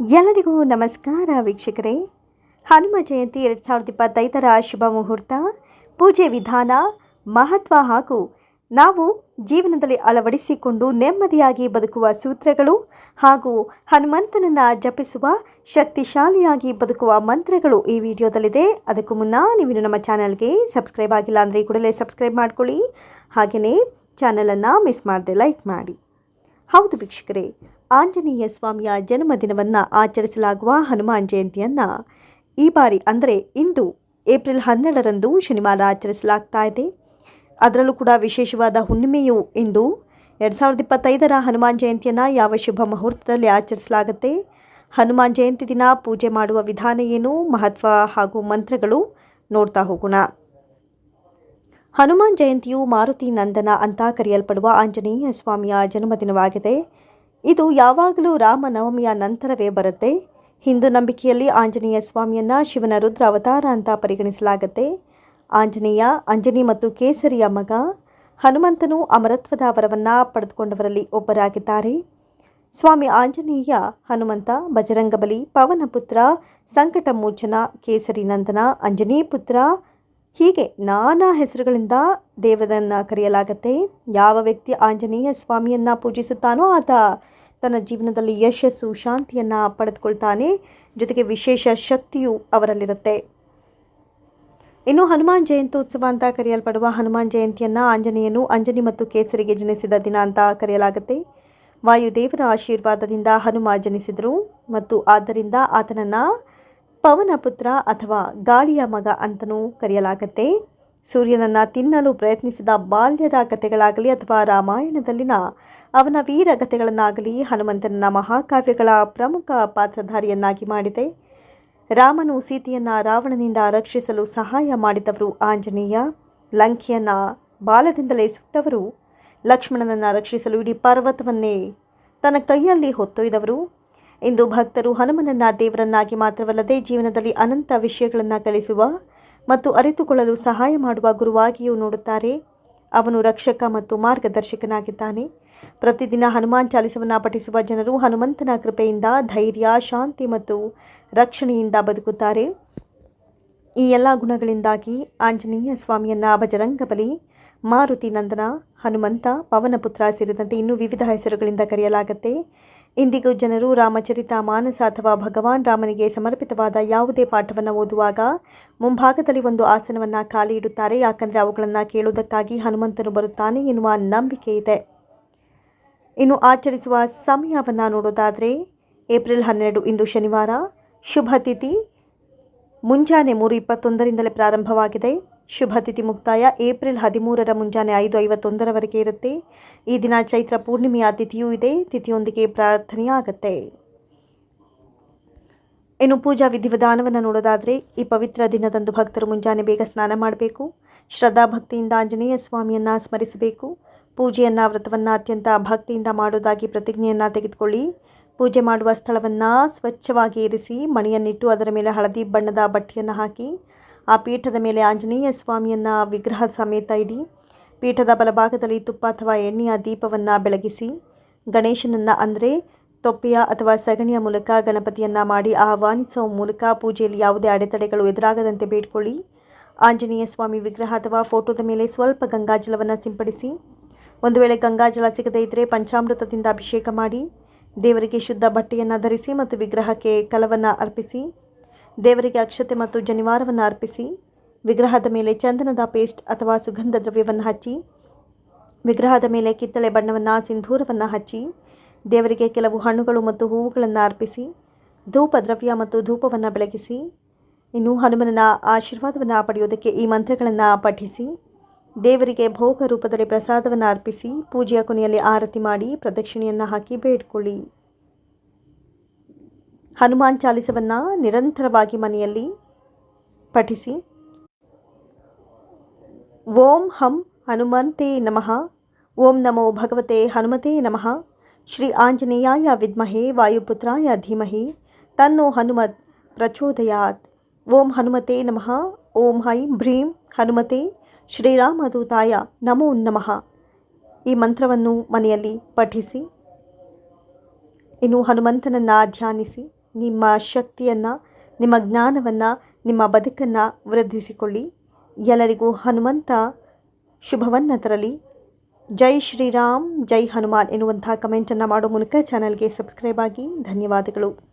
ಎಲ್ಲರಿಗೂ ನಮಸ್ಕಾರ ವೀಕ್ಷಕರೇ. ಹನುಮ ಜಯಂತಿ 2025ರ ಶುಭ ಮುಹೂರ್ತ, ಪೂಜೆ ವಿಧಾನ, ಮಹತ್ವ ಹಾಗೂ ನಾವು ಜೀವನದಲ್ಲಿ ಅಳವಡಿಸಿಕೊಂಡು ನೆಮ್ಮದಿಯಾಗಿ ಬದುಕುವ ಸೂತ್ರಗಳು ಹಾಗೂ ಹನುಮಂತನನ್ನು ಜಪಿಸುವ ಶಕ್ತಿಶಾಲಿಯಾಗಿ ಬದುಕುವ ಮಂತ್ರಗಳು ಈ ವಿಡಿಯೋದಲ್ಲಿದೆ. ಅದಕ್ಕೂ ಮುನ್ನ ನೀವು ನಮ್ಮ ಚಾನಲ್ಗೆ ಸಬ್ಸ್ಕ್ರೈಬ್ ಆಗಿಲ್ಲ ಅಂದರೆ ಕೂಡಲೇ ಸಬ್ಸ್ಕ್ರೈಬ್ ಮಾಡ್ಕೊಳ್ಳಿ. ಹಾಗೆಯೇ ಚಾನಲನ್ನು ಮಿಸ್ ಮಾಡದೆ ಲೈಕ್ ಮಾಡಿ. ಹೌದು ವೀಕ್ಷಕರೇ, ಆಂಜನೇಯ ಸ್ವಾಮಿಯ ಜನ್ಮದಿನವನ್ನು ಆಚರಿಸಲಾಗುವ ಹನುಮಾನ್ ಜಯಂತಿಯನ್ನು ಈ ಬಾರಿ ಅಂದರೆ ಇಂದು ಏಪ್ರಿಲ್ 12ರಂದು ಶನಿವಾರ ಆಚರಿಸಲಾಗ್ತಾ ಇದೆ. ಅದರಲ್ಲೂ ಕೂಡ ವಿಶೇಷವಾದ ಹುಣ್ಣಿಮೆಯು ಇಂದು 2025ರ ಹನುಮಾನ್ ಜಯಂತಿಯನ್ನು ಯಾವ ಶುಭ ಮುಹೂರ್ತದಲ್ಲಿ ಆಚರಿಸಲಾಗುತ್ತೆ, ಹನುಮಾನ್ ಜಯಂತಿ ದಿನ ಪೂಜೆ ಮಾಡುವ ವಿಧಾನ ಏನು, ಮಹತ್ವ ಹಾಗೂ ಮಂತ್ರಗಳು ನೋಡ್ತಾ ಹೋಗೋಣ. ಹನುಮಾನ್ ಜಯಂತಿಯು ಮಾರುತಿ ನಂದನ ಅಂತ ಕರೆಯಲ್ಪಡುವ ಆಂಜನೇಯ ಸ್ವಾಮಿಯ ಜನ್ಮದಿನವಾಗಿದೆ. ಇದು ಯಾವಾಗಲೂ ರಾಮನವಮಿಯ ನಂತರವೇ ಬರುತ್ತೆ. ಹಿಂದೂ ನಂಬಿಕೆಯಲ್ಲಿ ಆಂಜನೇಯ ಸ್ವಾಮಿಯನ್ನು ಶಿವನ ರುದ್ರ ಅವತಾರ ಅಂತ ಪರಿಗಣಿಸಲಾಗುತ್ತೆ. ಆಂಜನೇಯ ಅಂಜನಿ ಮತ್ತು ಕೇಸರಿಯ ಮಗ. ಹನುಮಂತನು ಅಮರತ್ವದ ವರವನ್ನು ಪಡೆದುಕೊಂಡವರಲ್ಲಿ ಒಬ್ಬರಾಗಿದ್ದಾರೆ. ಸ್ವಾಮಿ ಆಂಜನೇಯ, ಹನುಮಂತ, ಬಜರಂಗಬಲಿ, ಪವನಪುತ್ರ, ಸಂಕಟ ಮೋಚನ, ಕೇಸರಿ ನಂದನ, ಅಂಜನಿ ಪುತ್ರ ಹೀಗೆ ನಾನಾ ಹೆಸರುಗಳಿಂದ ದೇವರನ್ನು ಕರೆಯಲಾಗುತ್ತೆ. ಯಾವ ವ್ಯಕ್ತಿ ಆಂಜನೇಯ ಸ್ವಾಮಿಯನ್ನು ಪೂಜಿಸುತ್ತಾನೋ ಆತ ತನ್ನ ಜೀವನದಲ್ಲಿ ಯಶಸ್ಸು, ಶಾಂತಿಯನ್ನು ಪಡೆದುಕೊಳ್ತಾನೆ. ಜೊತೆಗೆ ವಿಶೇಷ ಶಕ್ತಿಯು ಅವರಲ್ಲಿರುತ್ತೆ. ಇನ್ನು ಹನುಮಾನ್ ಜಯಂತ್ಯೋತ್ಸವ ಅಂತ ಕರೆಯಲ್ಪಡುವ ಹನುಮಾನ್ ಜಯಂತಿಯನ್ನು ಆಂಜನೇಯನು ಅಂಜನಿ ಮತ್ತು ಕೇಸರಿಗೆ ಜನಿಸಿದ ದಿನ ಅಂತ ಕರೆಯಲಾಗುತ್ತೆ. ವಾಯುದೇವರ ಆಶೀರ್ವಾದದಿಂದ ಹನುಮ ಜನಿಸಿದರು ಮತ್ತು ಆದ್ದರಿಂದ ಆತನನ್ನು ಪವನಪುತ್ರ ಅಥವಾ ಗಾಳಿಯ ಮಗ ಅಂತಲೂ ಕರೆಯಲಾಗುತ್ತೆ. ಸೂರ್ಯನನ್ನು ತಿನ್ನಲು ಪ್ರಯತ್ನಿಸಿದ ಬಾಲ್ಯದ ಕಥೆಗಳಾಗಲಿ ಅಥವಾ ರಾಮಾಯಣದಲ್ಲಿನ ಅವನ ವೀರಗತೆಗಳನ್ನಾಗಲಿ ಹನುಮಂತನ ಮಹಾಕಾವ್ಯಗಳ ಪ್ರಮುಖ ಪಾತ್ರಧಾರಿಯನ್ನಾಗಿ ಮಾಡಿದೆ. ರಾಮನು ಸೀತೆಯನ್ನು ರಾವಣನಿಂದ ರಕ್ಷಿಸಲು ಸಹಾಯ ಮಾಡಿದವರು ಆಂಜನೇಯ. ಲಂಕೆಯನ್ನು ಬಾಲದಿಂದಲೇ ಸುಟ್ಟವರು. ಲಕ್ಷ್ಮಣನನ್ನು ರಕ್ಷಿಸಲು ಇಡೀ ಪರ್ವತವನ್ನೇ ತನ್ನ ಕೈಯಲ್ಲಿ ಹೊತ್ತೊಯ್ದವರು. ಇಂದು ಭಕ್ತರು ಹನುಮನನ್ನು ದೇವರನ್ನಾಗಿ ಮಾತ್ರವಲ್ಲದೆ ಜೀವನದಲ್ಲಿ ಅನಂತ ವಿಷಯಗಳನ್ನು ಕಲಿಸುವ ಮತ್ತು ಅರಿತುಕೊಳ್ಳಲು ಸಹಾಯ ಮಾಡುವ ಗುರುವಾಗಿಯೂ ನೋಡುತ್ತಾರೆ. ಅವನು ರಕ್ಷಕ ಮತ್ತು ಮಾರ್ಗದರ್ಶಕನಾಗಿದ್ದಾನೆ. ಪ್ರತಿದಿನ ಹನುಮಾನ್ ಚಾಲಿಸವನ್ನು ಪಠಿಸುವ ಜನರು ಹನುಮಂತನ ಕೃಪೆಯಿಂದ ಧೈರ್ಯ, ಶಾಂತಿ ಮತ್ತು ರಕ್ಷಣೆಯಿಂದ ಬದುಕುತ್ತಾರೆ. ಈ ಎಲ್ಲ ಗುಣಗಳಿಂದಾಗಿ ಆಂಜನೇಯ ಸ್ವಾಮಿಯನ್ನು ಬಜರಂಗಬಲಿ, ಮಾರುತಿ ನಂದನ, ಹನುಮಂತ, ಪವನಪುತ್ರ ಸೇರಿದಂತೆ ಇನ್ನೂ ವಿವಿಧ ಹೆಸರುಗಳಿಂದ ಕರೆಯಲಾಗುತ್ತೆ. ಇಂದಿಗೂ ಜನರು ರಾಮಚರಿತ ಮಾನಸ ಅಥವಾ ಭಗವಾನ್ ರಾಮನಿಗೆ ಸಮರ್ಪಿತವಾದ ಯಾವುದೇ ಪಾಠವನ್ನು ಓದುವಾಗ ಮುಂಭಾಗದಲ್ಲಿ ಒಂದು ಆಸನವನ್ನು ಖಾಲಿ ಇಡುತ್ತಾರೆ. ಯಾಕಂದರೆ ಅವುಗಳನ್ನು ಕೇಳುವುದಕ್ಕಾಗಿ ಹನುಮಂತನು ಬರುತ್ತಾನೆ ಎನ್ನುವ ನಂಬಿಕೆ ಇದೆ. ಇನ್ನು ಆಚರಿಸುವ ಸಮಯವನ್ನು ನೋಡೋದಾದರೆ ಏಪ್ರಿಲ್ 12 ಇಂದು ಶನಿವಾರ. ಶುಭ ತಿಥಿ ಮುಂಜಾನೆ 3:21ರಿಂದಲೇ ಪ್ರಾರಂಭವಾಗಿದೆ. ಶುಭ ತಿಥಿ ಮುಕ್ತಾಯ ಏಪ್ರಿಲ್ 13ರ ಮುಂಜಾನೆ 5:51ರವರೆಗೆ ಇರುತ್ತೆ. ಈ ದಿನ ಚೈತ್ರ ಪೂರ್ಣಿಮೆಯ ತಿಥಿಯೂ ಇದೆ. ತಿಥಿಯೊಂದಿಗೆ ಪ್ರಾರ್ಥನೆಯಾಗುತ್ತೆ. ಇನ್ನು ಪೂಜಾ ವಿಧಿವಿಧಾನವನ್ನು ನೋಡೋದಾದರೆ ಈ ಪವಿತ್ರ ದಿನದಂದು ಭಕ್ತರು ಮುಂಜಾನೆ ಬೇಗ ಸ್ನಾನ ಮಾಡಬೇಕು. ಶ್ರದ್ಧಾಭಕ್ತಿಯಿಂದ ಆಂಜನೇಯ ಸ್ವಾಮಿಯನ್ನು ಸ್ಮರಿಸಬೇಕು. ಪೂಜೆಯನ್ನು, ವ್ರತವನ್ನು ಅತ್ಯಂತ ಭಕ್ತಿಯಿಂದ ಮಾಡೋದಾಗಿ ಪ್ರತಿಜ್ಞೆಯನ್ನು ತೆಗೆದುಕೊಳ್ಳಿ. ಪೂಜೆ ಮಾಡುವ ಸ್ಥಳವನ್ನು ಸ್ವಚ್ಛವಾಗಿ ಇರಿಸಿ, ಮಣಿಯನ್ನಿಟ್ಟು ಅದರ ಮೇಲೆ ಹಳದಿ ಬಣ್ಣದ ಬಟ್ಟೆಯನ್ನು ಹಾಕಿ ಆ ಪೀಠದ ಮೇಲೆ ಆಂಜನೇಯ ಸ್ವಾಮಿಯನ್ನು ವಿಗ್ರಹ ಸಮೇತ ಇಡಿ. ಪೀಠದ ಬಲಭಾಗದಲ್ಲಿ ತುಪ್ಪ ಅಥವಾ ಎಣ್ಣೆಯ ದೀಪವನ್ನು ಬೆಳಗಿಸಿ ಗಣೇಶನನ್ನು ಅಂದರೆ ತೊಪ್ಪೆಯ ಅಥವಾ ಸಗಣಿಯ ಮೂಲಕ ಗಣಪತಿಯನ್ನು ಮಾಡಿ ಆಹ್ವಾನಿಸುವ ಮೂಲಕ ಪೂಜೆಯಲ್ಲಿ ಯಾವುದೇ ಅಡೆತಡೆಗಳು ಎದುರಾಗದಂತೆ ಬೇಡಿಕೊಳ್ಳಿ. ಆಂಜನೇಯ ಸ್ವಾಮಿ ವಿಗ್ರಹ ಅಥವಾ ಫೋಟೋದ ಮೇಲೆ ಸ್ವಲ್ಪ ಗಂಗಾಜಲವನ್ನು ಸಿಂಪಡಿಸಿ. ಒಂದು ವೇಳೆ ಗಂಗಾಜಲ ಸಿಗದೇ ಇದ್ದರೆ ಪಂಚಾಮೃತದಿಂದ ಅಭಿಷೇಕ ಮಾಡಿ. ದೇವರಿಗೆ ಶುದ್ಧ ಬಟ್ಟೆಯನ್ನು ಧರಿಸಿ ಮತ್ತು ವಿಗ್ರಹಕ್ಕೆ ಕಲವನ್ನು ಅರ್ಪಿಸಿ. ದೇವರಿಗೆ ಅಕ್ಷತೆ ಮತ್ತು ಜನಿವಾರವನ್ನು ಅರ್ಪಿಸಿ. ವಿಗ್ರಹದ ಮೇಲೆ ಚಂದನದ ಪೇಸ್ಟ್ ಅಥವಾ ಸುಗಂಧ ದ್ರವ್ಯವನ್ನು ಹಚ್ಚಿ. ವಿಗ್ರಹದ ಮೇಲೆ ಕಿತ್ತಳೆ ಬಣ್ಣವನ್ನು, ಸಿಂಧೂರವನ್ನು ಹಚ್ಚಿ. ದೇವರಿಗೆ ಕೆಲವು ಹಣ್ಣುಗಳು ಮತ್ತು ಹೂವುಗಳನ್ನು ಅರ್ಪಿಸಿ. ಧೂಪ ದ್ರವ್ಯ ಮತ್ತು ಧೂಪವನ್ನು ಬೆಳಗಿಸಿ. ಇನ್ನು ಹನುಮನ ಆಶೀರ್ವಾದವನ್ನು ಪಡೆಯುವುದಕ್ಕೆ ಈ ಮಂತ್ರಗಳನ್ನು ಪಠಿಸಿ. ದೇವರಿಗೆ ಭೋಗ ರೂಪದಲ್ಲಿ ಪ್ರಸಾದವನ್ನು ಅರ್ಪಿಸಿ. ಪೂಜೆಯ ಕೊನೆಯಲ್ಲಿ ಆರತಿ ಮಾಡಿ ಪ್ರದಕ್ಷಿಣೆಯನ್ನು ಹಾಕಿ ಬೇಡಿಕೊಳ್ಳಿ. ಹನುಮಾನ್ ಚಾಲಿಸವನ್ನು ನಿರಂತರವಾಗಿ ಮನೆಯಲ್ಲಿ ಪಠಿಸಿ. ಓಂ ಹಂ ಹನುಮಂತೇ ನಮಃ. ಓಂ ನಮೋ ಭಗವತೆ ಹನುಮತೇ ನಮಃ. ಶ್ರೀ ಆಂಜನೇಯಾಯ ವಿದ್ಮಹೇ ವಾಯುಪುತ್ರಾಯ ಧೀಮಹಿ ತನ್ನೋ ಹನುಮತ್ ಪ್ರಚೋದಯಾತ್. ಓಂ ಹನುಮತೇ ನಮಃ. ಓಂ ಹೈಂ ಭ್ರೀಂ ಹನುಮತೆ ಶ್ರೀರಾಮದೂತಾಯ ನಮೋ ನಮಃ. ಈ ಮಂತ್ರವನ್ನು ಮನೆಯಲ್ಲಿ ಪಠಿಸಿ. ಇನ್ನು ಹನುಮಂತನನ್ನು ಧ್ಯಾನಿಸಿ ನಿಮ್ಮ ಶಕ್ತಿಯನ್ನು, ನಿಮ್ಮ ಜ್ಞಾನವನ್ನು, ನಿಮ್ಮ ಬದುಕನ್ನು ವೃದ್ಧಿಸಿಕೊಳ್ಳಿ. ಎಲ್ಲರಿಗೂ ಹನುಮಂತ ಶುಭವನ್ನು ತರಲಿ. ಜೈ ಶ್ರೀರಾಮ್, ಜೈ ಹನುಮಾನ್ ಎನ್ನುವಂಥ ಕಮೆಂಟನ್ನು ಮಾಡೋ ಮೂಲಕ ಚಾನಲ್ಗೆ ಸಬ್ಸ್ಕ್ರೈಬ್ ಆಗಿ. ಧನ್ಯವಾದಗಳು.